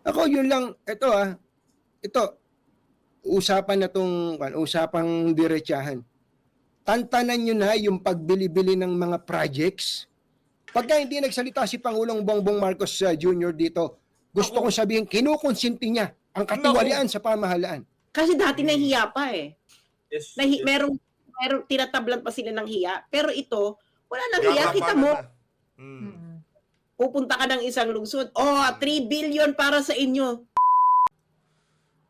Ako yun lang, ito, usapan na tong, usapang diretsahan. Tantanan nyo na yung pagbili-bili ng mga projects. Pagka hindi nagsalita si Pangulong Bongbong Marcos Jr. dito, gusto Naku, kong sabihin, kinukonsinti niya ang naku. katiwalian sa pamahalaan. Kasi dati nahihiya pa eh. Yes, Nahi, yes. merong tinatablan pa sila ng hiya. Pero ito, wala nang hiya. Kita Garapalan mo, na. Mm. pupunta ka ng isang lungsod. 3 billion para sa inyo.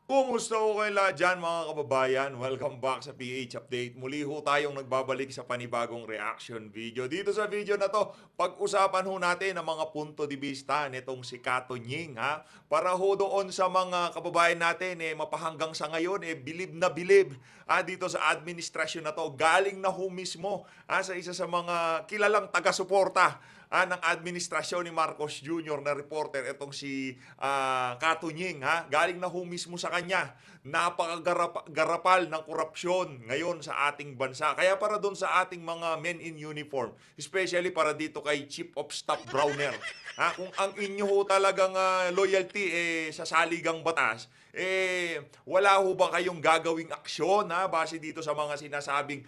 Kumusta ho kayo lahat dyan mga kababayan? Welcome back sa PH Update. Muli ho tayong nagbabalik sa panibagong reaction video. Dito sa video na to, pag-usapan ho natin ang mga punto de vista nitong si Kato Nying. Ha? Para ho doon sa mga kababayan natin, mapahanggang sa ngayon, bilib na bilib dito sa administrasyon na to. Galing na ho mismo sa isa sa mga kilalang taga-suporta ng administrasyon ni Marcos Jr. na reporter, itong si Kato Nying. Galing na ho mismo sa kanya. Napakagarapal ng korupsyon ngayon sa ating bansa. Kaya para doon sa ating mga men in uniform, especially para dito kay Chief of Staff Browner, kung ang inyo ho talagang loyalty sa saligang batas, wala ho ba kayong gagawing aksyon base dito sa mga sinasabing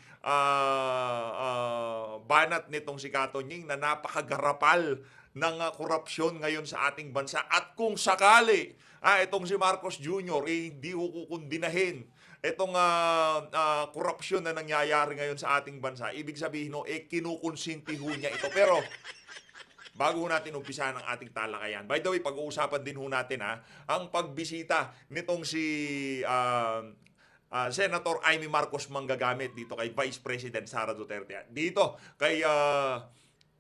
banat nitong si Kato Nying na napakagarapal ng korupsyon ngayon sa ating bansa? At kung sakali itong si Marcos Jr. Hindi ho kukundinahin itong korupsyon na nangyayari ngayon sa ating bansa, ibig sabihin kinukonsinti ho niya ito. Pero bago natin umpisahan ang ating talakayan, by the way, pag-uusapan din ho natin ang pagbisita nitong si Senator Amy Marcos manggagamit dito kay Vice President Sara Duterte. Dito kay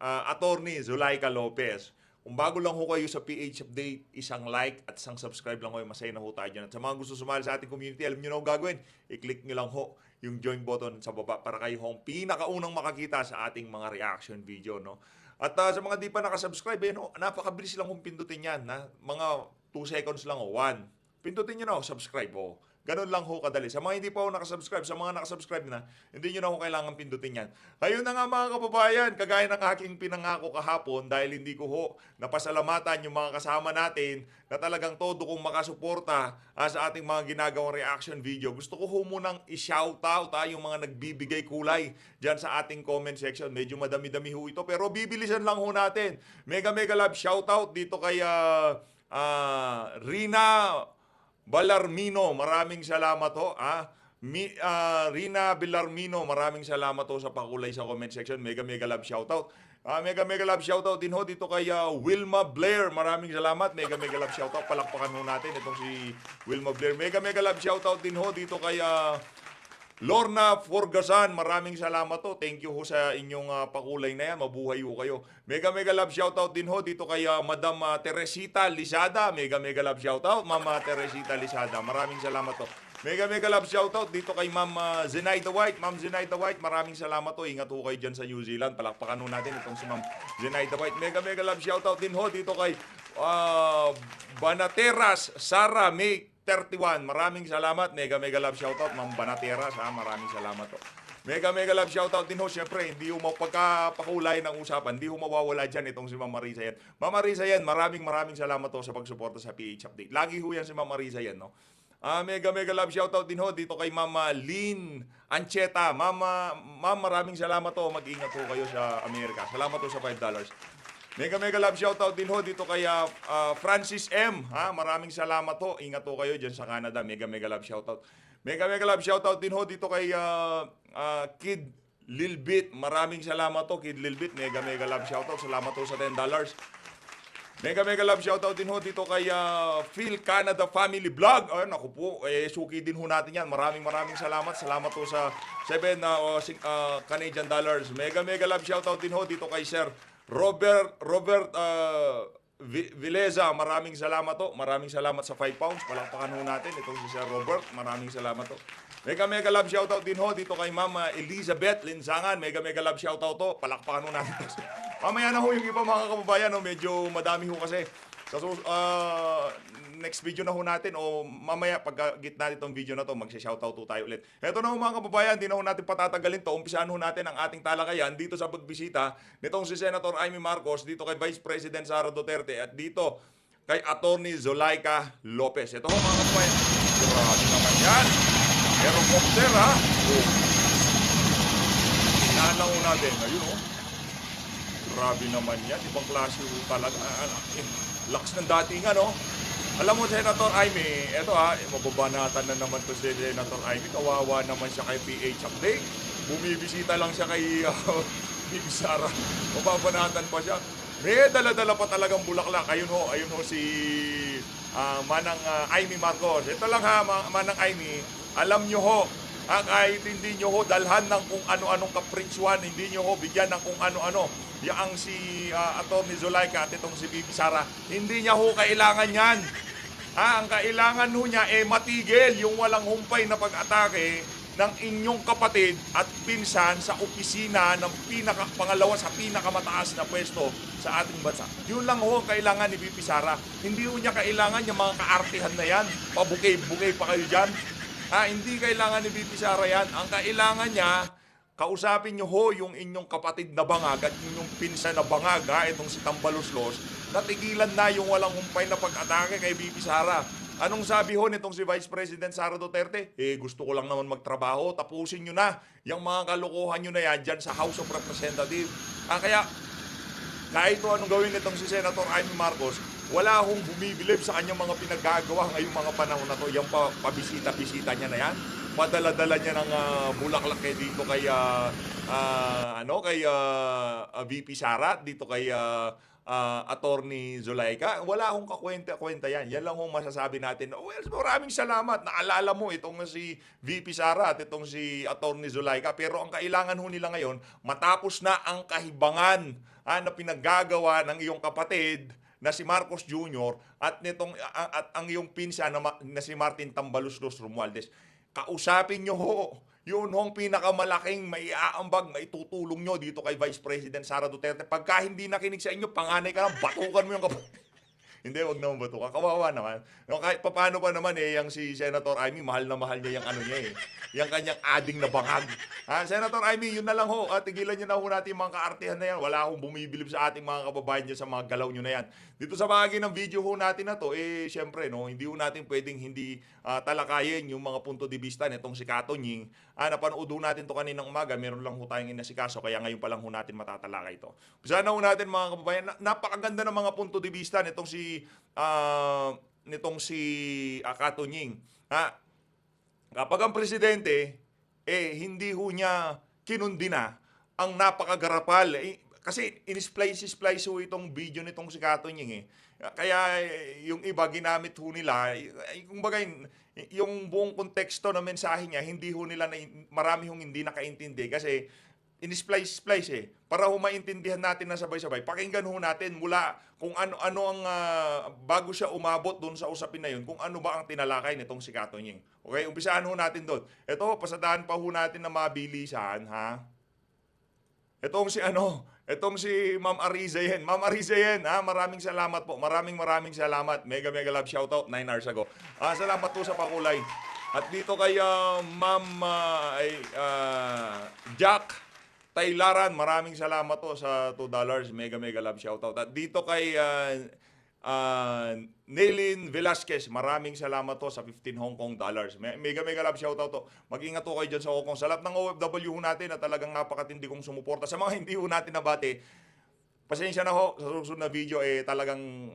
Attorney Zulaika Lopez. Kung bago lang ho kayo sa PH Update, isang like at isang subscribe lang ho, masaya na ho tayo dyan. At sa mga gusto sumali sa ating community, alam nyo na ho gagawin, i-click nyo lang ho yung join button sa baba para kayo ho ang pinakaunang makakita sa ating mga reaction video. No? At sa mga di pa nakasubscribe, napakabilis lang kung pindutin yan. Mga 2 seconds lang ho, 1. Pindutin nyo na ho, subscribe ho. Ganun lang ho kadali. Sa mga hindi pa ho nakasubscribe, sa mga nakasubscribe na, hindi nyo na ho kailangan pindutin yan. Ayun na nga mga kababayan, kagaya ng aking pinangako kahapon, dahil hindi ko ho napasalamatan yung mga kasama natin na talagang todo kong makasuporta sa ating mga ginagawang reaction video. Gusto ko ho munang i-shoutout yung mga nagbibigay kulay dyan sa ating comment section. Medyo madami-dami ho ito, pero bibilisan lang ho natin. Mega love shoutout dito kay Rina Balarmino, maraming salamat ho. Rina Balarmino, maraming salamat ho sa pakulay sa comment section. Mega love shoutout. Mega love shoutout din ho dito kay Wilma Blair. Maraming salamat. Mega love shoutout. Palakpakan ho natin itong si Wilma Blair. Mega love shoutout din ho dito kay Lorna Forgasan, maraming salamat ho. Thank you ho sa inyong pakulay na yan. Mabuhay ho kayo. Mega love shoutout din ho dito kay Madam Teresita Lizada. Mega love shoutout, Mama Teresita Lizada. Maraming salamat ho. Mega love shoutout dito kay Ma'am Zenaida White. Ma'am Zenaida White, maraming salamat ho. Ingat ho kayo dyan sa New Zealand. Palakpakan ho natin itong si Ma'am Zenaida White. Mega love shoutout din ho dito kay Banateras Sara May 31. Maraming salamat. Mega love shoutout Ma'am Banateras. Maraming salamat ho. Mega love shoutout din ho. Siyempre, hindi ho pagkapakulay ng usapan, hindi ho mawawala dyan itong si Ma'am Marisa yan. Ma'am Marisa yan, maraming salamat ho sa pagsuporta sa PH Update. Lagi ho yan si Ma'am Marisa yan, no? Mega love shoutout din ho dito kay Mama Lynn Ancheta. Ma'am, maraming salamat ho. Mag-ingat ho kayo sa Amerika. Salamat ho sa $5. Mega love shoutout din ho dito kay Francis M. Maraming salamat ho. Ingat ho kayo dyan sa Canada. Mega love shoutout. Mega love shoutout din ho dito kay Kid Lilbit. Maraming salamat ho, Kid Lilbit. Mega love shoutout. Salamat ho sa $10. Mega love shoutout din ho dito kay Phil Canada Family Vlog. Ay, naku po, suki din ho natin yan. Maraming salamat. Salamat ho sa 7 Canadian dollars. Mega love shoutout din ho dito kay Sir Robert Vileza, maraming salamat ho. Maraming salamat sa 5 pounds. Palakpakan ho natin itong si Sir Robert. Maraming salamat ho. Mega love shoutout din ho dito kay Mama Elizabeth Linsangan. Mega love shoutout ho. Palakpakan ho natin. Mamaya na ho yung iba mga kababayan. Medyo madami ho kasi. Next video na ho natin o mamaya pag gitna nitong video na to magsha-shoutout ho tayo ulit. Heto na ho mga kababayan, di na ho natin patatagalin to. Umpisahan ho natin ang ating talakayan dito sa pagbisita nitong si Senator Amy Marcos dito kay Vice President Sara Duterte at dito kay Attorney Zulaika Lopez. Ito ho mga kababayan. Grabe naman yan. Helicopter ha. Oh. Inalaw natin. Ayun oh. Grabe naman yan. Ibang klase ho talaga. Laks ng datingan oh. Alam mo, Senator Amy, eto ha, mababanatan na naman to si Senator Amy. Kawawa naman siya kay PH Update. Bumibisita lang siya kay Bibi Sara. Mababanatan pa siya. May dala-dala pa talagang bulaklak. Ayun ho si Manang Amy Marcos. Ito lang ha, Manang Amy, alam nyo ho, kahit hindi nyo ho dalhan ng kung ano-anong kapritswan, hindi nyo ho bigyan ng kung ano-ano, yang si Attorney Zulaika at itong si Bibi Sara, hindi niya ho kailangan yan. Ang kailangan ho niya matigil yung walang humpay na pag-atake ng inyong kapatid at pinsan sa opisina ng pangalawa sa pinakamataas na pwesto sa ating bansa. Yun lang ho ang kailangan ni Bibi Sara. Hindi ho niya kailangan yung mga kaartihan na yan. Pabukay-bukay pa kayo dyan. Hindi kailangan ni Bibi Sara yan. Ang kailangan niya, kausapin niyo ho yung inyong kapatid na bangag at inyong pinsan na bangag, itong si Tambaluslos, natigilan na yung walang humpay na pag-atake kay Bibi Sara. Anong sabi ho nitong si Vice President Sara Duterte? Gusto ko lang naman magtrabaho, tapusin nyo na yung mga kalokohan nyo na yan dyan sa House of Representatives. Kaya, kahit anong gawin nitong si Senator Amy Marcos, wala hong bumibilib sa kanyang mga pinaggagawa ngayong mga panahon na to. Yung pabisita-bisita niya na yan, padala-dala niya ng bulaklak dito kay VP Sara, dito kay Attorney Zulaika. Wala akong kakwenta-kwenta yan. Yan lang akong masasabi natin. Well, maraming salamat. Naalala mo itong si VP Sara at itong si Attorney Zulaika. Pero ang kailangan ho nila ngayon, matapos na ang kahibangan na pinaggagawa ng iyong kapatid na si Marcos Jr. at ang iyong pinsan na si Martin Tambaluslos Romualdez. Kausapin nyo ho. Yun hong pinakamalaking maiaambag, maitutulong nyo dito kay Vice President Sara Duterte. Pagka hindi nakinig sa inyo, panganay ka na, batukan mo yung kapatid. Hindi, wag naman batukan. Kawawa naman. Kahit paano pa naman yung si Senator Amy, mahal na mahal niya yung ano niya yung kanyang ading na bangag. Senator Amy, yun na lang ho. Tigilan nyo na ho natin yung mga kaartihan na yan. Wala akong bumibilib sa ating mga kababayan dyan sa mga galaw nyo na yan. Dito sa bahagi ng video ho natin na to, syempre, no, hindi ho natin pwedeng hindi talakayin yung mga punto de vista nitong si Kato Nying. Napanood ho natin to kaninang umaga. Meron lang ho tayong inasikaso, kaya ngayon pa lang ho natin matatalakay ito. Sana ho natin mga kababayan, napakaganda ng mga punto de vista nitong si Kato Nying. Kapag ang presidente, hindi ho niya kinundina ang napakagarapal. Kasi in-splice ho itong video nitong si Kato Nying. Kaya yung iba ginamit ho nila, kumbaga yung buong konteksto ng mensahe niya, hindi ho nila, marami hong hindi nakaintindi kasi in-splice para ho maintindihan natin na sabay-sabay. Pakinggan ho natin mula kung ano ang bago siya umabot doon sa usapin na yun, kung ano ba ang tinalakay nitong si Kato Nying. Okay, umpisaan ho natin doon. Ito, pasadahan pa ho natin na mabilisan, ha? Itong si Ma'am Arizayen. Ma'am Arizayen, maraming salamat po. Maraming salamat. Mega love shoutout 9 hours ago. Salamat po sa pakulay. At dito kay Ma'am Jack Taylaran, maraming salamat po sa $2. Mega love shoutout. At dito kay Nelin Velasquez, maraming salamat to sa 15 Hong Kong dollars. Mega love shoutout to. Mag-ingat to kayo dyan sa Hong Kong. Sa lahat ng OFW natin na talagang napakatindi kong sumuporta. Sa mga hindi ho natin nabati, pasensya na ho, sa susunod na video talagang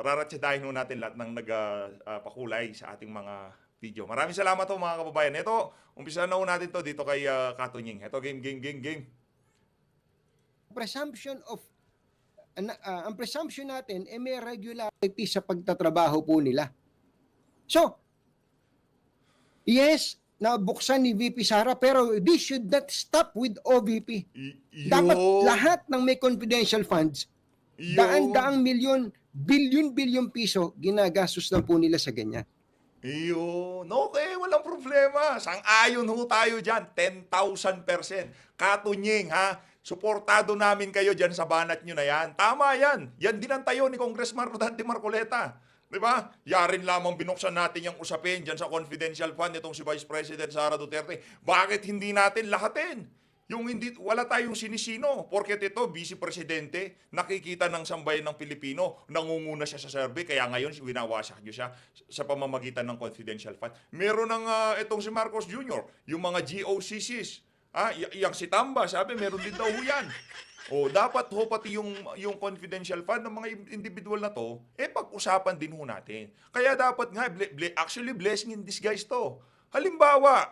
raratsadahin ho natin lahat ng nagpakulay sa ating mga video. Maraming salamat ho mga kababayan. Ito, umpisa na ho natin to dito kay Kato Nying. Ito, game. Presumption of ang presumption natin may regularity sa pagtatrabaho po nila. So, yes, nabuksan ni VP Sara, pero this should not stop with OVP. Dapat lahat ng may confidential funds, daan-daang milyon, bilyon piso, ginagastos lang po nila sa ganyan. Yun. Okay, walang problema. Sang-ayon ho tayo dyan. 10,000%. Kato Nying, suportado namin kayo dyan sa banat nyo na yan. Tama yan. Yan din ang tayo ni Congressman Rodante Marcoleta. Diba? Yarin lamang binuksan natin yung usapin dyan sa confidential fund nitong si Vice President Sara Duterte. Bakit hindi natin lahatin Yung hindi, wala tayong sinisino. Porket ito, Vice Presidente, nakikita ng sambayan ng Pilipino, nangunguna siya sa survey, kaya ngayon winawasak niyo siya sa pamamagitan ng confidential fund. Meron ng itong si Marcos Jr., yung mga GOCCs, yung si Tamba, sabi, meron din daw ho yan. O dapat ho pati yung confidential fund ng mga individual na to, pag-usapan din ho natin. Kaya dapat nga, actually blessing in disguise to. Halimbawa,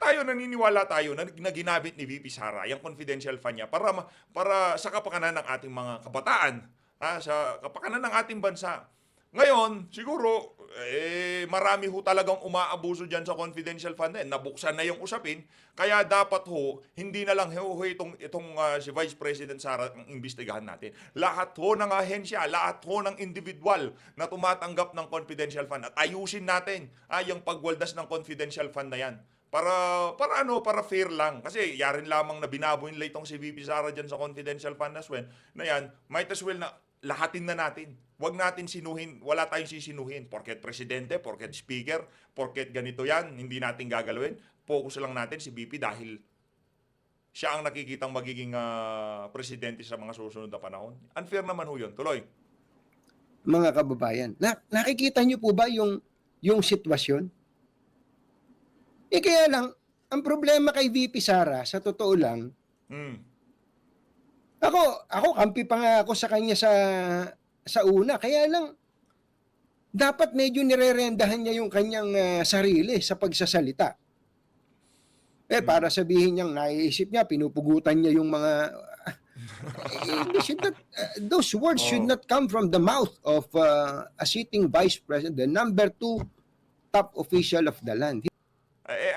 tayo naniniwala tayo na ginamit ni VP Sara yung confidential fund niya para sa kapakanan ng ating mga kabataan, sa kapakanan ng ating bansa. Ngayon, siguro, marami ho talagang umaabuso dyan sa confidential fund na nabuksan na yung usapin, kaya dapat ho, hindi na lang ho itong si Vice President Sara ang imbestigahan natin. Lahat ho ng ahensya, lahat ho ng individual na tumatanggap ng confidential fund at ayusin natin yung pagwaldas ng confidential fund na yan. Para fair lang. Kasi yarin lamang na binabuin itong si VP Sara dyan sa confidential fund as well, na yan, might as well na lahatin na natin. Huwag natin sinuhin, wala tayong sisinuhin. Porket presidente, porket speaker, porket ganito yan, hindi natin gagalawin. Focus lang natin si VP dahil siya ang nakikitang magiging presidente sa mga susunod na panahon. Unfair naman ho yun. Tuloy. Mga kababayan, nakikita niyo po ba yung sitwasyon? Kaya lang, ang problema kay VP Sara, sa totoo lang, ako kampi pa nga ako sa kanya sa una. Kaya lang, dapat medyo nirerendahan niya yung kanyang sarili sa pagsasalita. Para sabihin niyang naiisip niya, pinupugutan niya yung mga... those words should not come from the mouth of a sitting vice president, the number 2 top official of the land.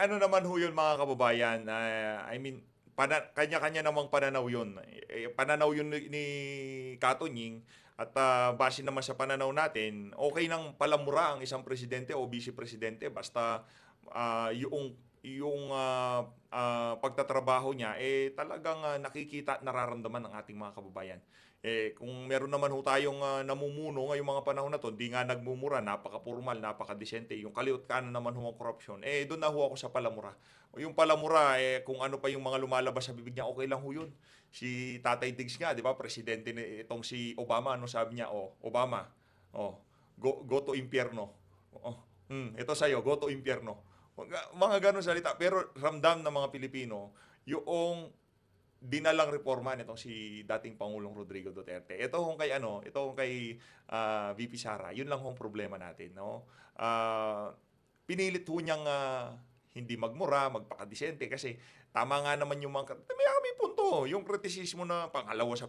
Ano naman ho yun mga kababayan? Kanya-kanya namang pananaw yun. Pananaw yun ni Katonying at base naman sa pananaw natin, okay nang palamura ang isang presidente o vice-presidente basta yung pagtatrabaho niya talagang nakikita at nararamdaman ng ating mga kababayan. Kung meron naman ho tayong namumuno ngayong mga panahon na to, di nga nagmumura, napaka-formal, napaka-decente, yung kaliwat kanan naman ho ang korupsyon, doon na ho ako sa palamura. Yung palamura, kung ano pa yung mga lumalabas sa bibig niya, okay lang ho yun. Si Tatay Diggs nga, di ba, presidente itong si Obama, ano sabi niya, Obama, go to impyerno. Ito sa'yo, go to impyerno. Mga ganun salita, pero ramdam ng mga Pilipino, yung dinalang reforma nitong si dating Pangulong Rodrigo Duterte. Ito hong kay VP Sara. Yun lang hong problema natin, no? Pinilit ho niyang hindi magmura, magpakadisente kasi tama nga naman yung may punto. Yung kritisismo na pangalawa sa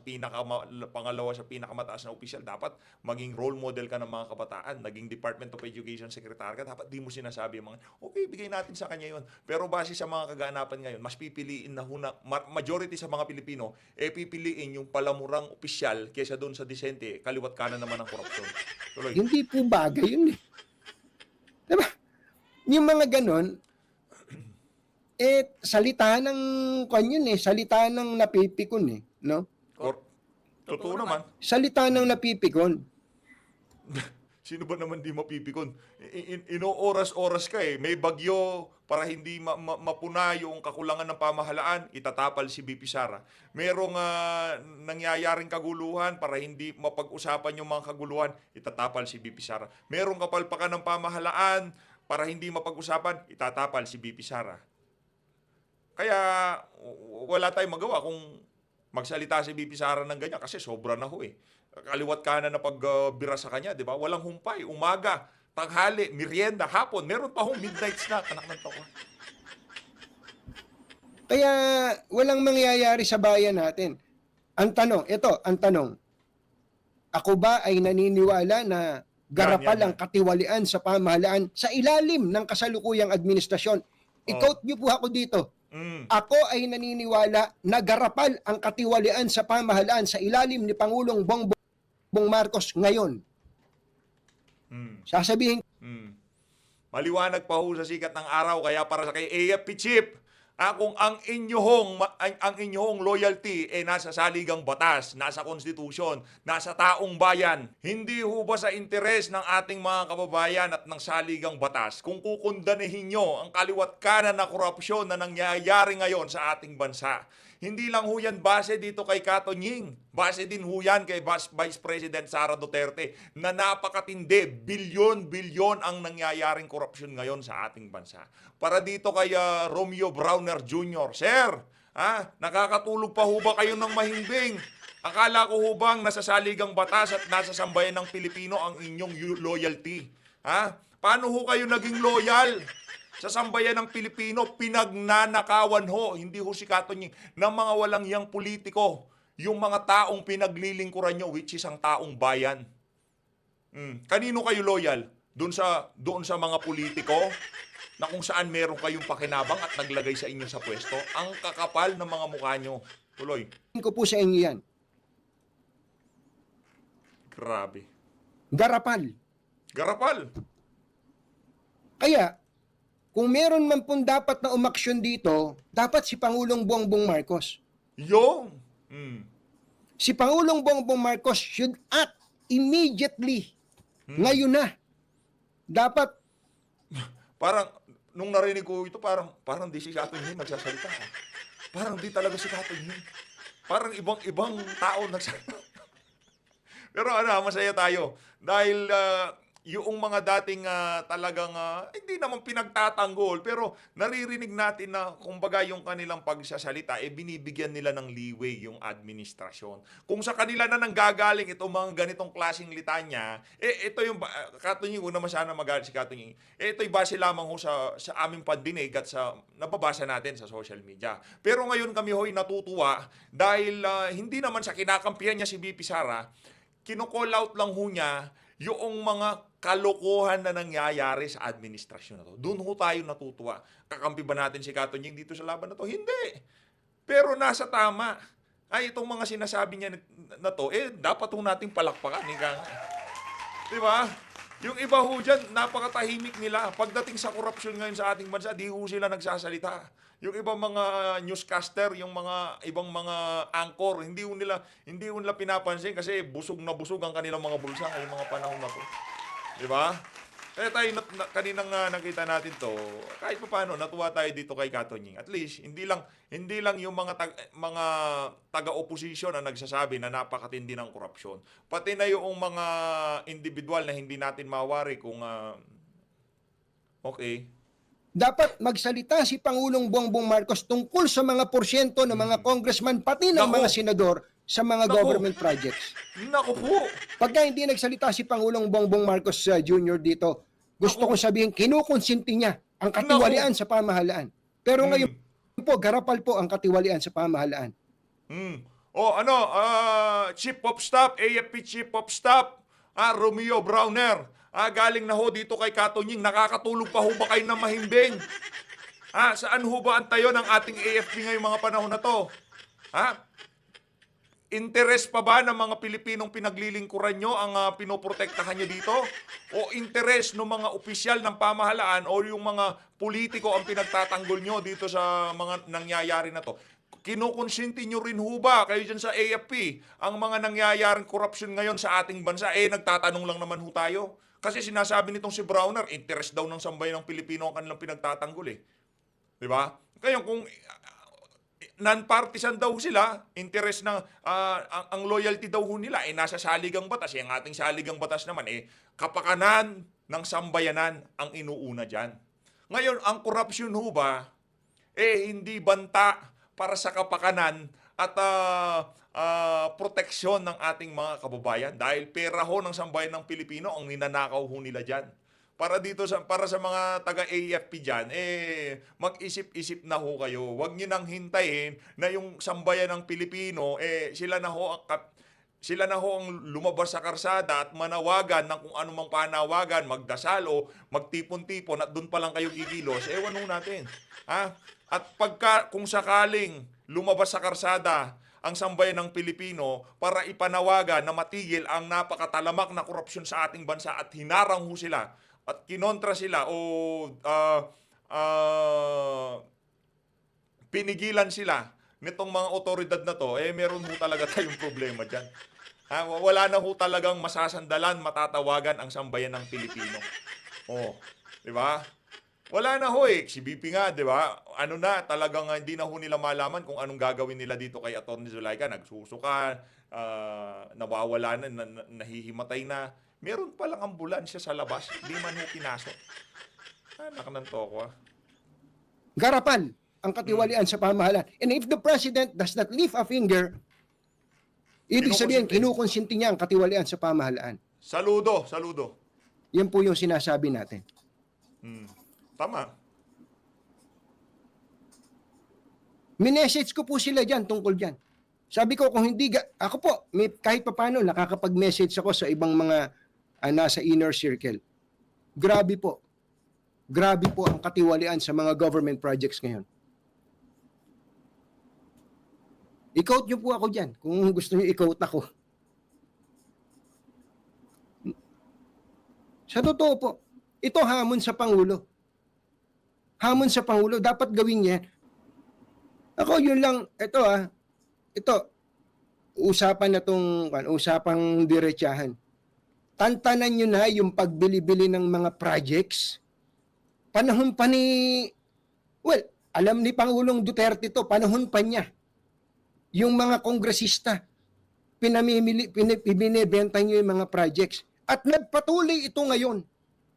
pinakamataas na opisyal, dapat maging role model ka ng mga kabataan, naging Department of Education Secretary ka, dapat di mo sinasabi yung mga, okay, bigay natin sa kanya yun. Pero base sa mga kaganapan ngayon, mas pipiliin na majority sa mga Pilipino, pipiliin yung palamurang opisyal kaysa doon sa disente, kaliwat kanan naman ng korupsyon. Tuloy. Hindi po bagay yun eh. Diba? Yung mga ganon, salita ng kanyon salita ng napipikon no? Totoo naman. Salita ng napipikon. Sino ba naman di mapipikon? Ino-oras-oras ka may bagyo para hindi mapuna yung kakulangan ng pamahalaan, itatapal si VP Sara. Merong nangyayaring kaguluhan para hindi mapag-usapan yung mga kaguluhan, itatapal si VP Sara. Merong kapalpakan ng pamahalaan para hindi mapag-usapan, itatapal si VP Sara. Kaya wala tayong magawa kung magsalita si VP Sara ng ganyan kasi sobra na ho Kaliwat kanan na pagbira sa kanya, di ba? Walang humpay, umaga, tanghali, merienda, hapon, meron pa hong midnight snack, anak ng tao. Kaya walang mangyayari sa bayan natin. Ang tanong, ako ba ay naniniwala na garapal ang katiwalian sa pamahalaan sa ilalim ng kasalukuyang administrasyon? I-quote niyo po ako dito. Ako ay naniniwala na garapal ang katiwalian sa pamahalaan sa ilalim ni Pangulong Bongbong Marcos ngayon. Sasabihin, Maliwanag pa ho sa sikat ng araw, kaya para sa kay AFP Chief, Kung ang inyong loyalty nasa saligang batas, nasa konstitusyon, nasa taong bayan, hindi ho ba sa interes ng ating mga kababayan at ng saligang batas kung kukundanihin nyo ang kaliwat kanan na korupsyon na nangyayari ngayon sa ating bansa? Hindi lang ho yan base dito kay Kato Nying. Base din ho yan kay Vice President Sara Duterte na napakatindi. Bilyon-bilyon ang nangyayaring korupsyon ngayon sa ating bansa. Para dito kay Romeo Browner Jr. Sir, nakakatulog pa ho ba kayo ng mahimbing? Akala ko ho bang nasa saligang batas at nasa sambayan ng Pilipino ang inyong loyalty? Paano ho kayo naging loyal? Sa sambayan ng Pilipino, pinagnanakawan ho, hindi ho si Kato Nying, ng mga walang yang politiko, yung mga taong pinaglilingkuran nyo, which is ang taong bayan. Kanino kayo loyal? Doon sa mga politiko na kung saan meron kayong pakinabang at naglagay sa inyo sa pwesto? Ang kakapal ng mga mukha nyo. Tuloy. Ko po sa inyo yan. Grabe. Garapal. Garapal. Kaya, kung meron man pong dapat na umaksyon dito, dapat si Pangulong Bongbong Marcos. Yung. Si Pangulong Bongbong Marcos should act immediately. Ngayon na. Dapat, Parang, nung narinig ko ito, parang di si Kato Nying nagsasalita. Parang di talaga si Kato Nying. Parang ibang tao nagsasalita. Pero masaya tayo. Dahil yung mga dating talagang hindi naman pinagtatanggol, pero naririnig natin na kumbaga yung kanilang pagsasalita, binibigyan nila ng leeway yung administrasyon. Kung sa kanila na nanggagaling itong mga ganitong klaseng litanya, ito yung, Kato Nying, huwag naman sana magalit si Kato Nying, ito'y base lamang ho sa aming pandinig at sa nababasa natin sa social media. Pero ngayon kami ho'y natutuwa dahil hindi naman sa kinakampihan niya si VP Sara, kino-call out lang ho niya yung mga kalokohan na nangyayari sa administrasyon na to. Doon ho tayo natutuwa. Kakampi ba natin si Kato Nying dito sa laban na to? Hindi. Pero nasa tama. Itong mga sinasabi niya na to, dapat ho nating palakpakan. Diba? Yung iba ho dyan, napakatahimik nila. Pagdating sa korupsyon ngayon sa ating bansa, di ho sila nagsasalita. Yung ibang mga newscaster, yung mga ibang mga anchor, hindi ho nila pinapansin kasi busog na busog ang kanilang mga bulsa ngayong mga panahon na to. Di ba? Kaya tayo kaninang nakita natin to, kahit pa paano natuwa tayo dito kay Kato Nying. At least hindi lang yung mga taga-opposition ang nagsasabi na napakatindi ng korupsyon. Pati na yung mga individual na hindi natin mawari kung okay. dapat magsalita si Pangulong Bongbong Marcos tungkol sa mga porsyento ng mga congressman, pati ng Naku. mga senador sa mga Naku. government projects. Naku po! Pagka hindi nagsalita si Pangulong Bongbong Marcos Jr. dito, gusto kong sabihin, kinukonsinti niya ang katiwalian sa pamahalaan. Pero ngayon po, garapal po ang katiwalian sa pamahalaan. Chief of Staff, AFP Chief of Staff, Romeo Browner, galing na ho dito kay Kato Nying, nakakatulog pa ho ba kayo ng mahimbing? Saan ho ba ang tayo ng ating AFP ngayong mga panahon na to? Interes pa ba ng mga Pilipinong pinaglilingkuran nyo ang pinoprotektahan nyo dito? O interes ng mga opisyal ng pamahalaan o yung mga politiko ang pinagtatanggol nyo dito sa mga nangyayari na to? Kinukonsinti nyo rin ho ba kayo dyan sa AFP ang mga nangyayaring korupsyon ngayon sa ating bansa? Nagtatanong lang naman ho tayo. Kasi sinasabi nitong si Browner, interes daw ng sambayan ng Pilipino ang kanilang pinagtatanggol Di ba? Kaya kung non-partisan daw sila, interes ng ang loyalty daw ho nila nasa saligang batas. Ang ating saligang batas naman kapakanan ng sambayanan ang inuuna diyan. Ngayon, ang korupsyon ho ba hindi banta para sa kapakanan at proteksyon ng ating mga kababayan dahil pera ho ng sambayan ng Pilipino ang ninanakaw ho nila diyan. Para sa mga taga-AFP diyan, mag-isip-isip na ho kayo. Huwag niyo nang hintayin na yung sambayan ng Pilipino sila na ho ang lumabas sa karsada at manawagan ng kung anumang panawagan, magdasal o magtipon-tipon at doon pa lang kayo kikilos. Ewan ho natin. At kung sakaling lumabas sa karsada ang sambayan ng Pilipino para ipanawagan na matigil ang napakatalamak na korupsyon sa ating bansa at hinarang ho sila at kinontra sila o pinigilan sila nitong mga otoridad na to, meron ho talaga tayong problema dyan. Wala na ho talagang masasandalan, matatawagan ang sambayan ng Pilipino. Oh, di ba? Wala na ho eh. Si BP nga, di ba? Ano na, talagang hindi na ho nila malaman kung anong gagawin nila dito kay Atty. Zulaika. Nagsusuka, nawawala na, nahihimatay na. Meron palang ambulansya sa labas. Hindi man ho pinasok. Anak ng toko ah. Garapan ang katiwalian sa pamahalaan. And if the president does not lift a finger, ibig sabihin, kinukonsinti niya ang katiwalian sa pamahalaan. Saludo, saludo. Yan po yung sinasabi natin. Tama. Minessage ko po sila dyan tungkol dyan. Sabi ko, kung hindi, ako po, kahit papano, nakakapag-message ako sa ibang mga nasa inner circle. Grabe po. Grabe po ang katiwalian sa mga government projects ngayon. I-quote nyo po ako dyan, kung gusto nyo i-quote ako. Sa totoo po, ito hamon sa Pangulo. Hamon sa Pangulo, dapat gawin niya. Ako yun lang, ito, usapan na tong, usapang diretsahan. Tantanan nyo na yung pagbili-bili ng mga projects. Panahon pa ni, alam ni Pangulong Duterte to, panahon pa niya. Yung mga kongresista, binibenta nyo yung mga projects. At nagpatuloy ito ngayon.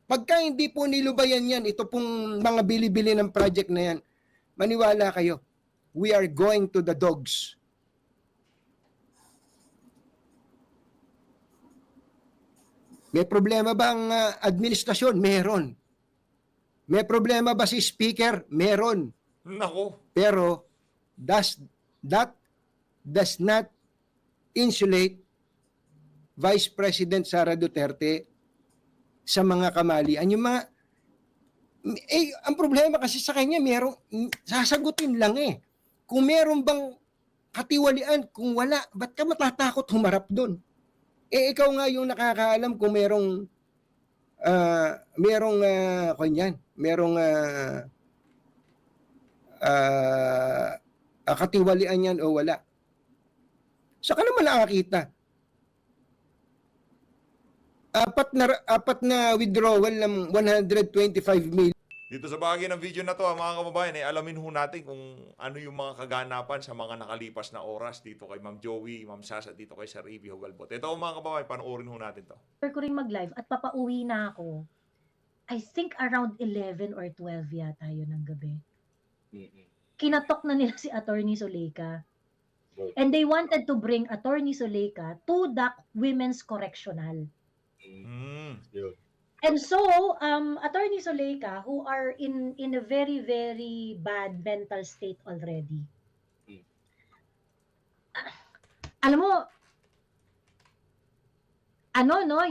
Pagka hindi po nilubayan yan, ito pong mga bili-bili ng project na yan, maniwala kayo, we are going to the dogs. May problema ba ang administrasyon? Meron. May problema ba si speaker? Meron. Nako. Pero that does not insulate Vice President Sara Duterte sa mga kamalian. Yung mga, ang problema kasi sa kanya, sasagutin lang eh. Kung meron bang katiwalian, kung wala, ba't ka matatakot humarap doon? Ikaw nga yung nakakaalam kung merong katiwalian yan o wala. Saka naman nakakita. Apat na withdrawal ng 125 million. Dito sa bahagi ng video na to, mga kababayan, alamin ho natin kung ano yung mga kaganapan sa mga nakalipas na oras dito kay Ma'am Joey, Ma'am Sasa, dito kay Sir Evie Hugalbot. Ito mga kababayan, panoorin ho natin to. Ko rin mag-live at papauwi na ako. I think around 11 or 12 yata yun ng gabi. Kinatok na nila si Attorney Zulaika. And they wanted to bring Attorney Zulaika to the Women's Correctional. And so, Attorney Zulaika, who are in a very, very bad mental state already. Alam mo,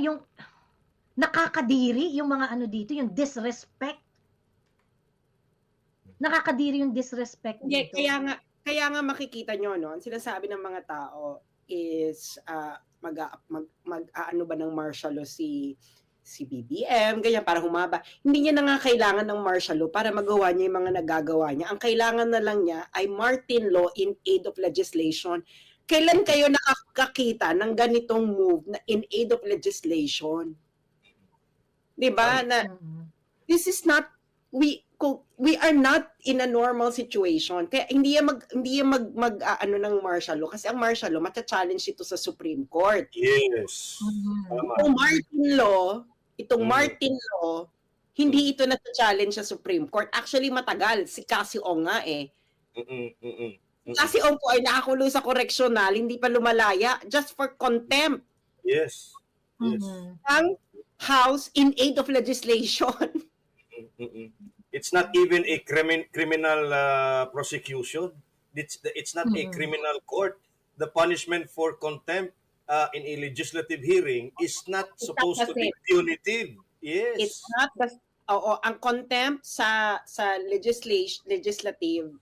yung nakakadiri, yung mga dito, yung disrespect. Nakakadiri yung disrespect dito. Kaya nga makikita nyo, no, ang sinasabi ng mga tao is mag-aano ba ng martial law si BBM, ganyan, para humaba. Hindi niya na nga kailangan ng martial law para magawa niya yung mga nagagawa niya. Ang kailangan na lang niya ay Martin Law in aid of legislation. Kailan kayo nakakakita ng ganitong move na in aid of legislation? Diba? Na this is not, we are not in a normal situation. Kaya hindi yan mag ng martial law, kasi ang martial law mata-challenge ito sa Supreme Court. Yes. Itong Martin Law, hindi ito nata-challenge sa Supreme Court. Actually matagal si Cassie Ong nga eh. Cassie Ong po ay nakakulong sa correctional, hindi pa lumalaya just for contempt. Yes. Ang House in aid of legislation. It's not even a criminal prosecution. It's not a criminal court. The punishment for contempt in a legislative hearing is not supposed to be punitive. Yes. It's not ang contempt sa legislative,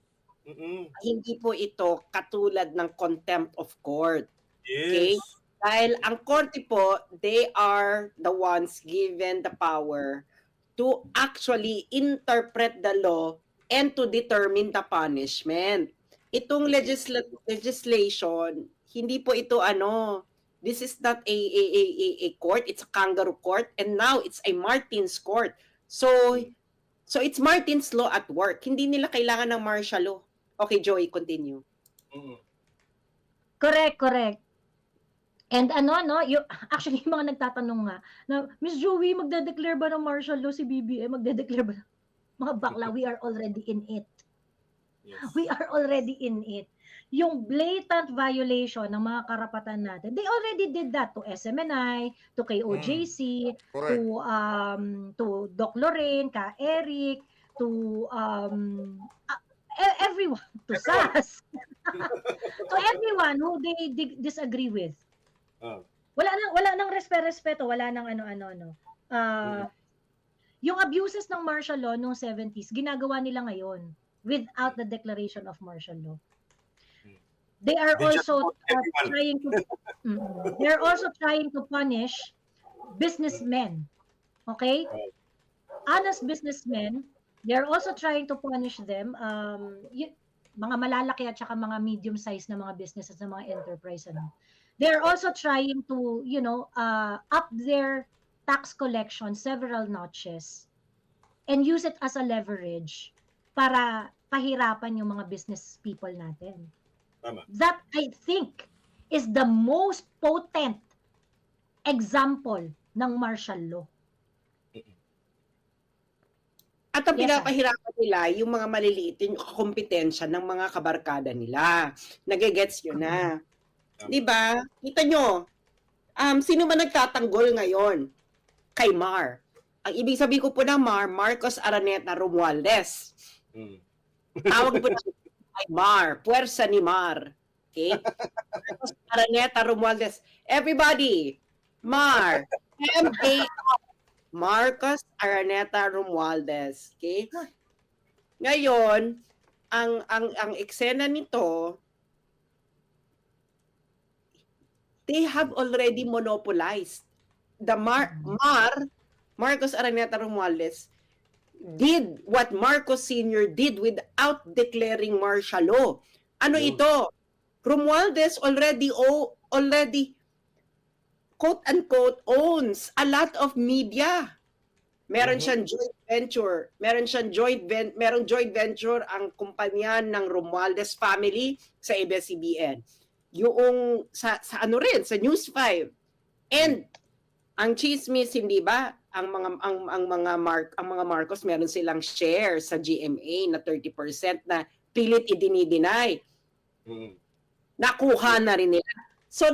hindi po ito katulad ng contempt of court. Okay? Yes. Dahil ang korte po, they are the ones given the power to actually interpret the law and to determine the punishment. Itong legislation, hindi po ito this is not a court, it's a kangaroo court, and now it's a Martin's court. So it's Martin's law at work. Hindi nila kailangan ng martial law. Okay, Joey, continue. Correct. And actually, yung mga nagtatanong nga, na, Miss Joey, magde-declare ba ng martial law si BBM? Magde-declare ba? Mga bakla, we are already in it. Yes. We are already in it. Yung blatant violation ng mga karapatan natin, they already did that to SMNI, to KOJC, Correct. to Doc Lorraine, Ka Eric, to everyone, to SAS, to everyone who they disagree with. Wala nang respeto, wala nang yung abuses ng martial law noong 70s, ginagawa nila ngayon without the declaration of martial law. They are They just also want everyone. they're also trying to punish businessmen. Okay? Honest businessmen, they're also trying to punish them. Mga malalaki at saka mga medium-sized na mga businesses na mga enterprise. They're also trying to, up their tax collection several notches and use it as a leverage para pahirapan yung mga business people natin. Tama. That, I think, is the most potent example ng martial law. At ang Yes, pinapahirapan nila, yung mga maliliit, yung kompetensya ng mga kabarkada nila. Nagigets nyo na. Di ba? Kita nyo, sino ba nagtatanggol ngayon? Kay Mar. Ang ibig sabihin ko po ng Marcos Araneta Romualdez. Tawag po na kay Mar. Puwersa ni Mar. Okay? Marcos Araneta Romualdez. Everybody, Mar. M-A-R. Marcos Araneta Romualdez. Okay? Ngayon, ang eksena nito, they have already monopolized. The Marcos Araneta Romualdez did what Marcos Sr. did without declaring martial law. Ano ito? Romualdez already quote-unquote owns a lot of media. Meron siyang joint venture. Meron joint venture ang kumpanya ng Romualdez family sa ABS-CBN. Yung sa News 5. And ang chismis, hindi ba? Ang mga Marcos meron silang share sa GMA na 30% na pilit idinideny. Nakuha na rin nila. So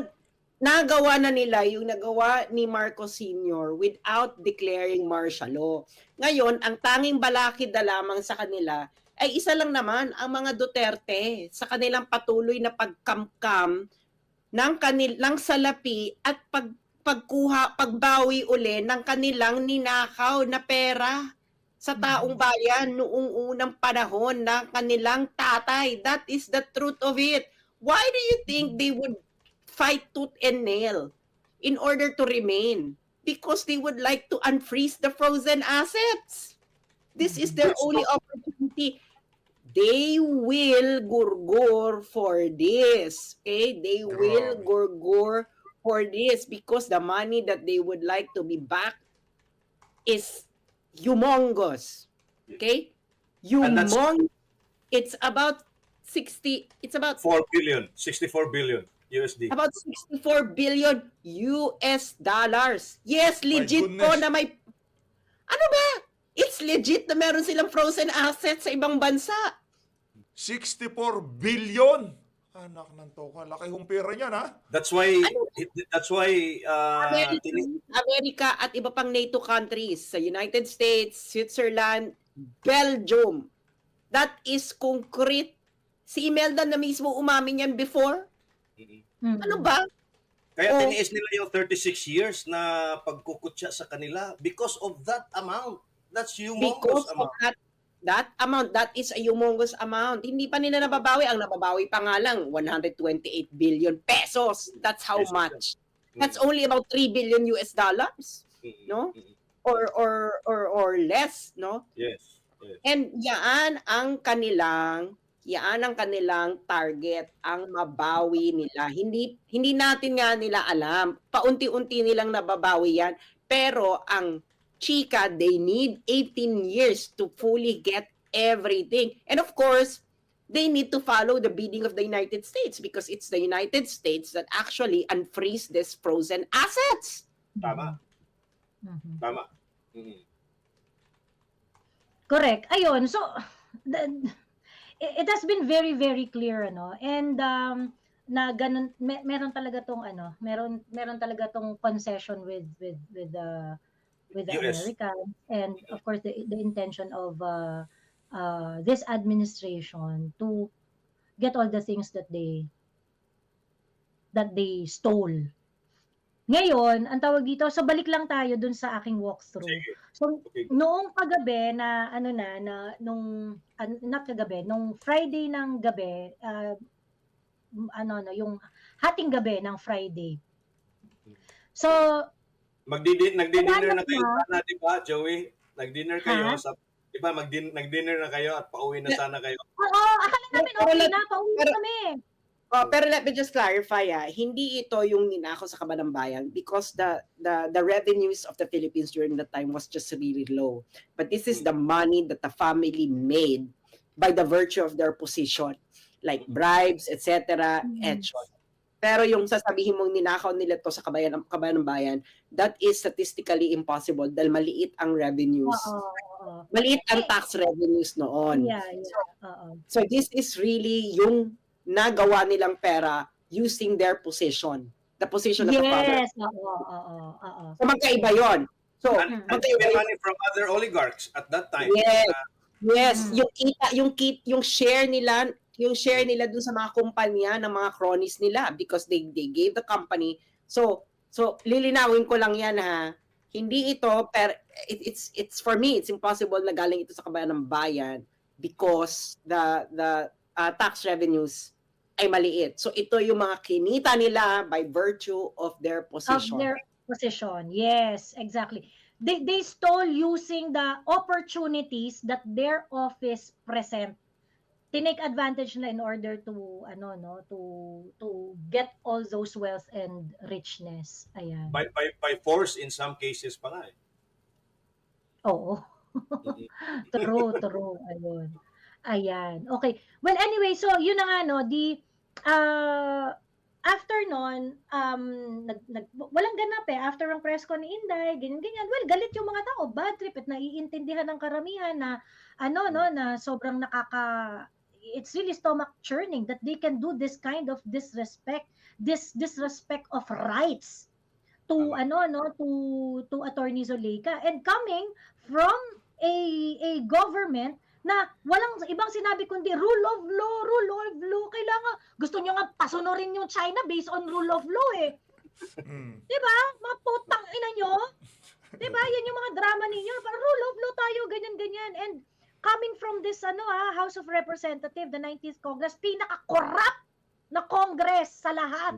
nagawa na nila yung nagawa ni Marcos Sr. without declaring martial law. Ngayon, ang tanging balakid na lamang sa kanila ay isa lang naman, ang mga Duterte sa kanilang patuloy na pagkamkam ng kanilang salapi at pagbawi uli ng kanilang ninakaw na pera sa taong bayan noong unang panahon ng kanilang tatay. That is the truth of it. Why do you think they would fight tooth and nail in order to remain? Because they would like to unfreeze the frozen assets. This is their only opportunity. They will gurgur for this. Okay? They will gurgur for this because the money that they would like to be back is humongous. Okay? Humongous. It's about 4 billion, 64 billion USD. About 64 billion US dollars. Yes, legit po na may... Ano ba? It's legit na meron silang frozen assets sa ibang bansa. 64 billion! Anak ng toka. Laki hong pera niyan, ha? That's why Amerika at iba pang NATO countries, sa United States, Switzerland, Belgium. That is concrete. Si Imelda na mismo umamin yan before. Ano ba? Kaya tiniis nila yung 36 years na pagkukutsa sa kanila because of that amount. That's humongous amount. That amount, that is a humongous amount. Hindi pa nila nababawi. Ang nababawi pa nga lang, 128 billion pesos. That's how much. That's only about 3 billion US dollars. No? Or less, no? Yes. And yaan ang kanilang target, ang mabawi nila. Hindi natin nga nila alam. Paunti-unti nilang nababawi yan. Pero ang chika, they need 18 years to fully get everything. And of course, they need to follow the bidding of the United States because it's the United States that actually unfreeze these frozen assets. Tama. Mhm. Tama. Mhm. Correct. Ayun. So, it has been very, very clear, ano? And, na ganun, meron talaga tong, meron talaga tong concession with the US. Americans. And, of course, the intention of this administration to get all the things that they stole. Ngayon, ang tawag dito, so balik lang tayo dun sa aking walkthrough. Sige. So, Okay. noong kagabi na, not kagabi, nung Friday ng gabi, yung hating gabi ng Friday. So, Nagdi-dinner na kayo Wala sana, di ba, Joey? Nag-dinner kayo. Ha? Di ba, nag-dinner na kayo at pauwi na sana kayo. oo, akala namin Pero okay na, pauwi pero- kami. Pero let me just clarify, hindi ito yung ninakaw sa Kabanang Bayan because the revenues of the Philippines during that time was just really low. But this is the money that the family made by the virtue of their position, like bribes, etc. and so on. Pero yung sasabihin mong ninakaw nila to sa Kabanang Bayan, that is statistically impossible dahil maliit ang revenues. Oo. Maliit ang tax revenues noon. Yeah. Oo. So this is really yung nagawa nilang pera using their position. The position of the father. Yes, oo. So magkaiba yon. So And magkaiba even money from other oligarchs at that time. Yes, yung share nila dun sa mga kumpanya ng mga cronies nila because they gave the company. So lilinawin ko lang yan ha. Hindi ito it's for me it's impossible na galing ito sa Kabanang Bayan because the tax revenues ay maliit. So ito yung mga kinita nila by virtue of their position. Of their position. Yes, exactly. They stole using the opportunities that their office present. Tinake advantage na in order to to get all those wealth and richness. Ayan. By force in some cases pa nga. Oo. True. Ayun. Ayan. Okay. Well, anyway, so yun na nga, no, after nun, walang ganap after ang press con ni Inday, ganyan. Well, galit yung mga tao, bad trip, at naiintindihan ng karamihan na, na sobrang it's really stomach churning that they can do this kind of disrespect of rights to to Attorney Zulaika, and coming from a government na walang ibang sinabi kundi rule of law. Kailangan, gusto nyo nga pasunurin yung China based on rule of law Diba? Mga putang ina nyo. Diba? Yan yung mga drama ninyo. Parang rule of law tayo, ganyan. And coming from this House of Representatives, the 19th Congress, pinaka-corrupt na Congress sa lahat.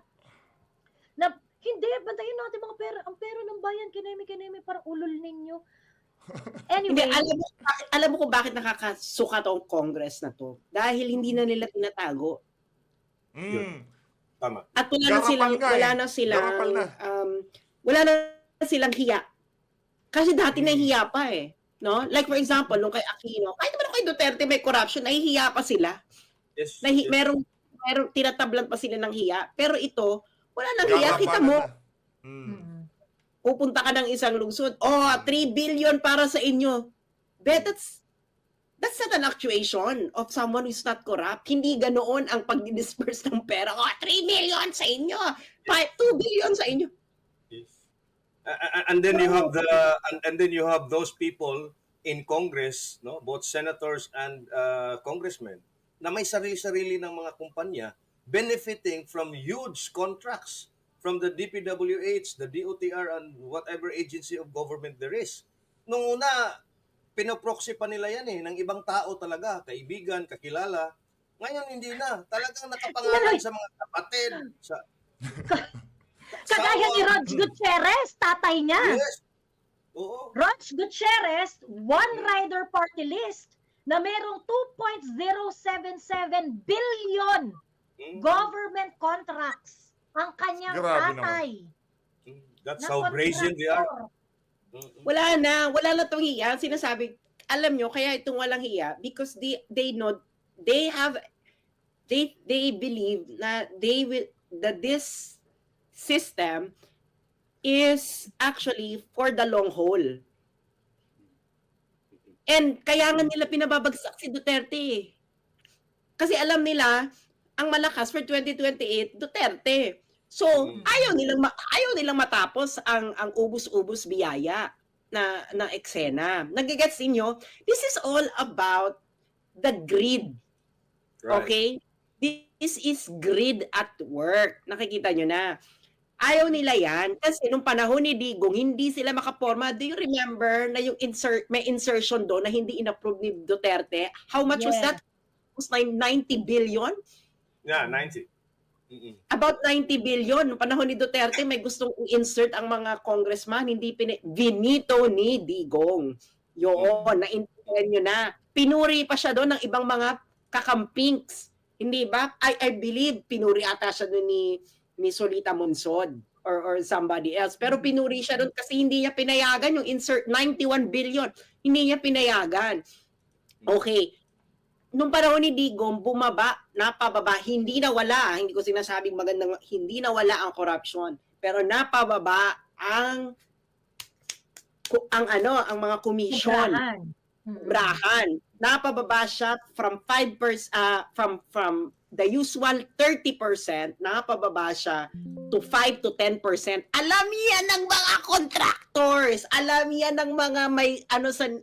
Na hindi, bantayin natin mga pera. Ang pera ng bayan, kinemi, parang ulol ninyo. Hindi, Anyway, alam mo kung bakit nakakasuka tong Congress na to. Dahil hindi na nila tinatago. Tama. At Garapal wala na silang hiya. Kasi dati nahihiya pa no? Like for example, nung kay Aquino, kahit naman kay Duterte may corruption, nahihiya pa sila. Yes. Merong tinatablan pa sila ng hiya. Pero ito, wala nang hiya. Kita mo, pupunta ka ng isang lungsod, 3 billion para sa inyo. But that's not an actuation of someone who's not corrupt. Hindi ganoon ang pag-disperse ng pera. 3 million sa inyo. 2 billion sa inyo. Yes. And then you have those people in Congress, no, both senators and congressmen, na may sarili-sarili ng mga kumpanya benefiting from huge contracts from the DPWH, the DOTR, and whatever agency of government there is. Nung una, pinoproxy pa nila yan ng ibang tao talaga, kaibigan, kakilala. Ngayon hindi na. Talagang nakapangalan sa mga kapatid. kagaya ni Rog Gutierrez, tatay niya. Yes. Oo. Rog Gutierrez, one rider party list. na merong 2.077 billion government contracts ang kanyang Grabe tatay. That's na how brazen they are. kontraktor. Wala na tong hiya. Sinasabi, alam nyo, kaya itong walang hiya, because they know, they believe na that this system is actually for the long haul. And kaya nga nila pinababagsak si Duterte. Kasi alam nila, ang malakas for 2028, Duterte. So, ayaw nilang matapos ang ubus-ubus biyaya na eksena. Nagigets niyo? This is all about the greed. Right. Okay? This is greed at work. Nakikita nyo na. Ayaw nila yan. Kasi nung panahon ni Digong, hindi sila makaporma. Do you remember na yung may insertion doon na hindi inapprove ni Duterte? How much was Yes. that? It was 90 billion? Yeah, 90. About 90 billion. Nung panahon ni Duterte, may gustong i-insert ang mga congressman. Hindi vinito ni Digong. Yun, naintindihan nyo na. Pinuri pa siya doon ng ibang mga kakampings. Hindi ba? I believe pinuri ata siya doon ni Solita Monsod or somebody else. Pero pinuri siya doon kasi hindi niya pinayagan yung insert 91 billion. Hindi niya pinayagan. Okay. Nung panahon ni Digong, napababa, hindi nawala. Hindi ko sinasabing magandang, hindi nawala ang corruption. Pero napababa ang mga commission. Brahan. Napababa siya from 5% from the usual 30%, napababa siya to 5 to 10%. Alam yan ng mga contractors, alam yan ng mga may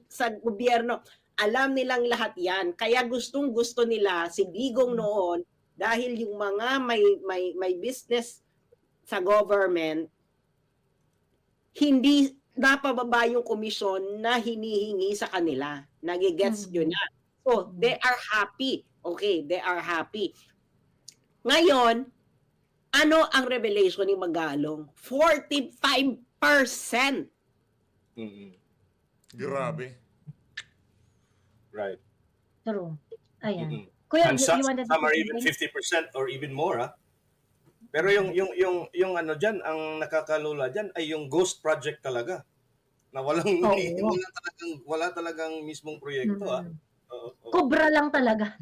sa gobyerno. Alam nilang lahat yan. Kaya gustong-gusto nila si Digong noon dahil yung mga may business sa government, hindi napababa yung komisyon na hinihingi sa kanila. Nagigets yun na. So, they are happy. Okay, they are happy. Ngayon, ano ang revelation ni Magalong? 45%. Grabe. Right. True. Ayan. Kuya, And you wanted to some are say even something? 50% or even more, ha? Pero yung ano diyan, ang nakakalula diyan ay yung ghost project talaga. Na wala talagang mismong proyekto, ha. Kubra lang talaga.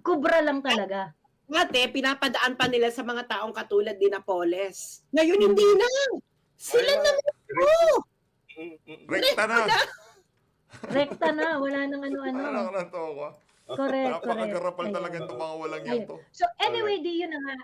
Kubra lang talaga. Dati, pinapadaan pa nila sa mga taong katulad ni Napoles. Ngayon, hindi na. Sila na. Rekta na. Rekta na. Wala nang ano-ano. Parang nanto ako. Correct, Napakagarapal correct. talaga itong mga walang Ayun. yan to. So anyway, di yun na nga,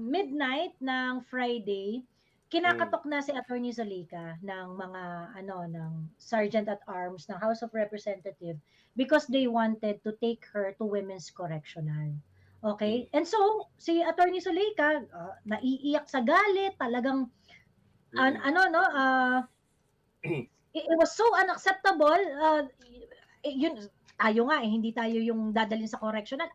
midnight ng Friday, kinakatok na si Attorney Zalica ng mga ng Sergeant at Arms ng House of Representatives because they wanted to take her to Women's Correctional. Okay? And so si Attorney Zalica naiiyak sa galit, talagang it was so unacceptable. Yun tayo nga hindi tayo yung dadalhin sa correctional.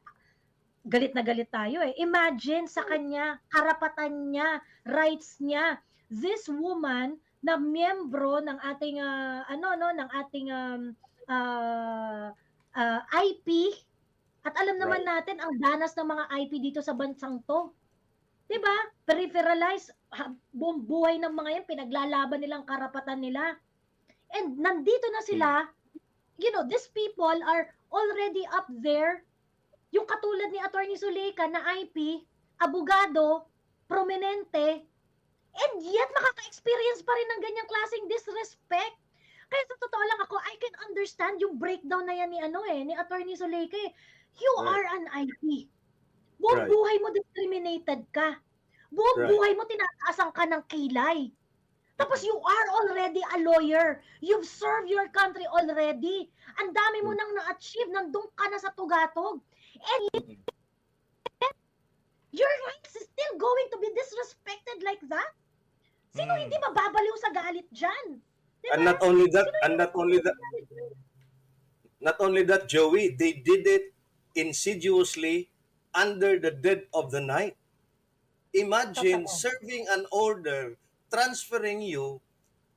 Galit na galit tayo eh. Imagine sa kanya, karapatan niya, rights niya. This woman na miyembro ng ating IP at alam naman natin ang danas ng mga IP dito sa bansang to. 'Di ba? Peripheralize buong buhay ng mga yan, pinaglalaban nilang karapatan nila. And nandito na sila, these people are already up there. Yung katulad ni Attorney Zalica na IP, abogado, prominente, and yet makaka-experience pa rin ng ganyang klaseng disrespect. Kaya sa totoo lang ako, I can understand yung breakdown na yan ni Attorney Zalica. You are an IP. Buong buhay mo discriminated ka. Buong buhay mo tinataasan ka ng kilay. Tapos you are already a lawyer. You've served your country already. Ang dami mo nang na-achieve, nandun ka na sa tugatog. And your rights is still going to be disrespected like that? Sino hindi mababaliw sa galit dyan? Diba? And not only that, Joey, they did it insidiously under the dead of the night. Imagine serving an order transferring you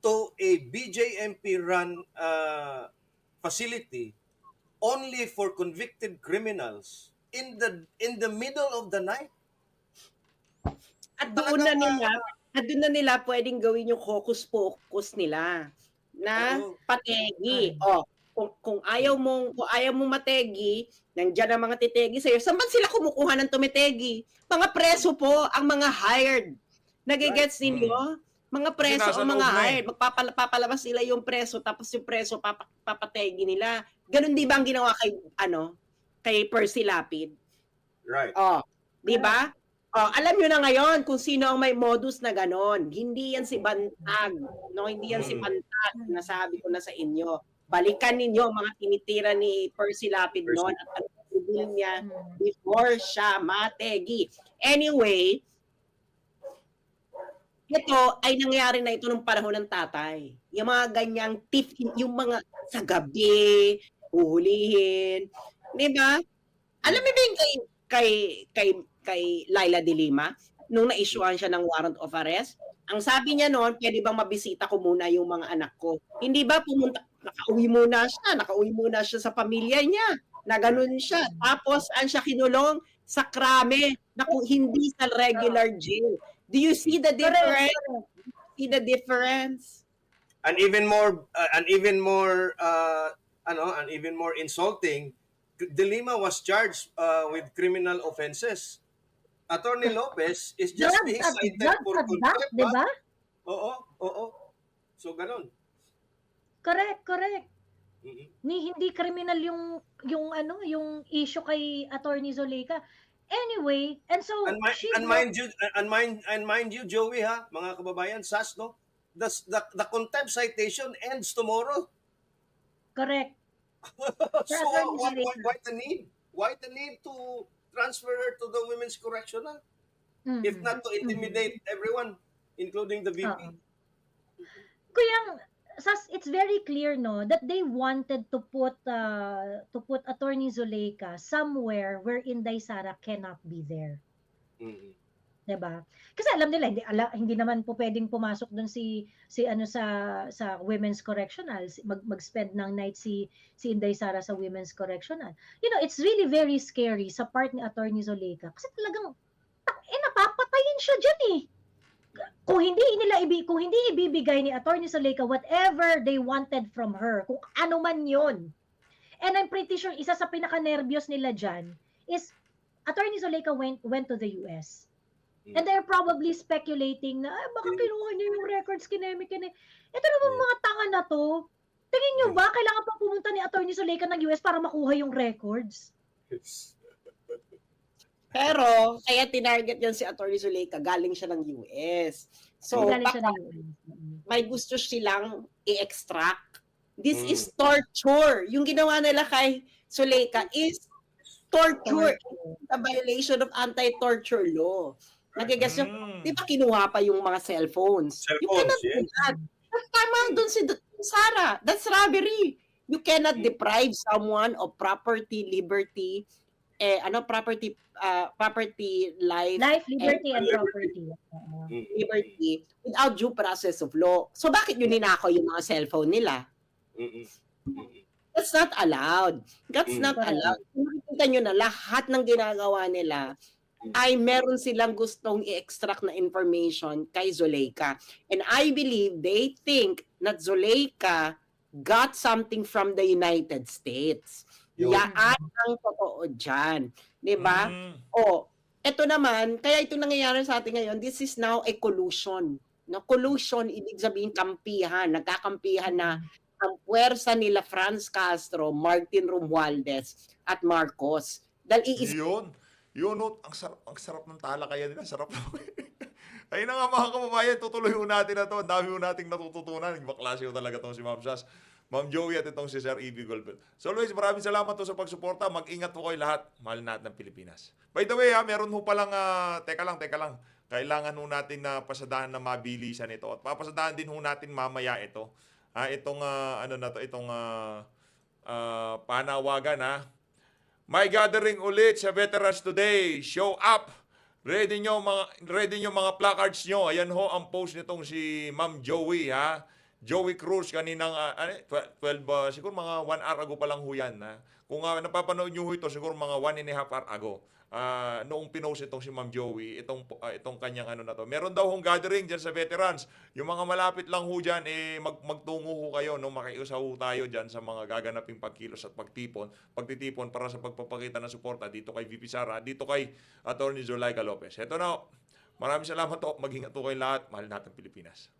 to a BJMP-run facility only for convicted criminals in the middle of the night. At doon na nila pwedeng gawin yung hocus-pocus nila na Oo. pategi. Kung ayaw mong mategi, nandiyan ang mga titegi sa'yo. Saan ba sila kumukuha ng tumitegi? Mga preso po ang mga hired. Nagigets ninyo? Mga preso Kasi nasa ang mga loob na eh. hired. Magpapalabas nila yung preso, tapos yung preso papategi nila. Ganun di ba ang ginawa kay Percy Lapid? Right. Di ba? Alam nyo na ngayon kung sino ang may modus na ganon. Hindi yan si Bantag. No, hindi yan si Bantag. Nasabi ko na sa inyo. Balikan ninyo ang mga tinitira ni Percy Lapid noon at ano ang niya before siya mategi. Anyway, ito ay nangyari na ito nung panahon ng tatay. Yung mga ganyang tip, yung mga sa gabi, uhulihin. Di ba? Alam mo ba yung kay Laila de Lima, nung na-issuean siya ng warrant of arrest, ang sabi niya noon, pwede bang mabisita ko muna yung mga anak ko? Hindi ba nakauwi muna siya sa pamilya niya, na ganun siya. Tapos, siya kinulong sa krame, na kung hindi sa regular jail. Do you see the difference? See the difference? And even more insulting, De Lima was charged with criminal offenses. Attorney Lopez is just being cited for contempt. Diba? Oo. So ganun. Correct. Mhm. Hindi criminal yung issue kay Attorney Zulaika. Anyway, and so Mind you, Joey, ha, mga kababayan, SAS, no? The contempt citation ends tomorrow. correct. So why the need? Why the need to transfer her to the Women's Correctional? If not to intimidate everyone, including the VP. Kaya it's very clear that they wanted to put Attorney Zulaika somewhere where Inday Sara cannot be there. Mhm. 'Di ba? Kasi alam nila hindi naman po pwedeng pumasok doon si sa Women's Correctional, mag-spend ng night si Inday Sara sa Women's Correctional. It's really very scary sa part ni Attorney Zulaika kasi talagang napapatayin siya diyan eh. Kung hindi ibibigay ni Attorney Zulaika whatever they wanted from her, kung ano man 'yon. And I'm pretty sure isa sa pinaka-nervyos nila diyan is Attorney Zulaika went to the US. And they're probably speculating na baka kinuha niya yung records kinemi. Ito naman mga tanga na to. Tingin niyo ba kailangan pa pumunta ni Attorney Zulaika ng US para makuha yung records? Pero, kaya tinarget yan si Attorney Zulaika, galing siya ng US. So, Galing siya baka ng US. may gusto silang i-extract. This is torture. Yung ginawa nila kay Zulaika is torture. The violation of anti-torture law. Nagigets yung, di ba kinuha pa yung mga cellphones? You cannot do that. Tama doon si Sara. That's robbery. You cannot deprive someone of property, liberty, property, life, Liberty, and property. liberty without due process of law. So bakit yun ninakaw yung mga cellphone nila? That's not allowed. That's not allowed. Nakikita nyo na lahat ng ginagawa nila ay meron silang gustong i-extract na information kay Zulaika. And I believe they think that Zulaika got something from the United States. Yaan ang totoo dyan. Diba? Ito naman, kaya ito nangyayari sa atin ngayon, this is now a collusion. No, collusion, ibig sabihin kampihan, nagkakampihan na ang puwersa nila Franz Castro, Martin Romualdez, at Marcos. Dahil Yun, ang sarap ng talakayan nila. Sarap na. Ayun na nga mga kababayan, tutuloy natin na to. Ang dami nating natututunan. Iba klase talaga itong si Ma'am Sas, Ma'am Joey at itong si Sir E.B. Golbel. So always, maraming salamat to sa pagsuporta. Mag-ingat po kayo lahat. Mahal natin ng Pilipinas. By the way, meron ho palang, teka lang. Kailangan ho natin na pasadahan na mabilisan ito. At papasadahan din ho natin mamaya ito. Itong, panawagan May gathering ulit sa Veterans Today. Show up. Ready nyo mga placards nyo. Ayan ho ang post nitong si Ma'am Joey, Joey Cruz kaninang 12 siguro mga 1 hour ago pa lang ho yan. Kung napapanood nyo ho ito, siguro mga 1.5 hour ago. Noong pinost itong si Ma'am Joey, itong kanyang ano na to. Meron daw hong gathering dyan sa veterans. Yung mga malapit lang ho dyan, magtungo ho kayo, no? Makiusaw ho tayo dyan sa mga gaganaping pagkilos at pagtitipon para sa pagpapakita ng suporta dito kay VP Sara, dito kay Attorney Zulaika Lopez. Ito na, maraming salamat po. Mag-ingat po kayong lahat. Mahal natin Pilipinas.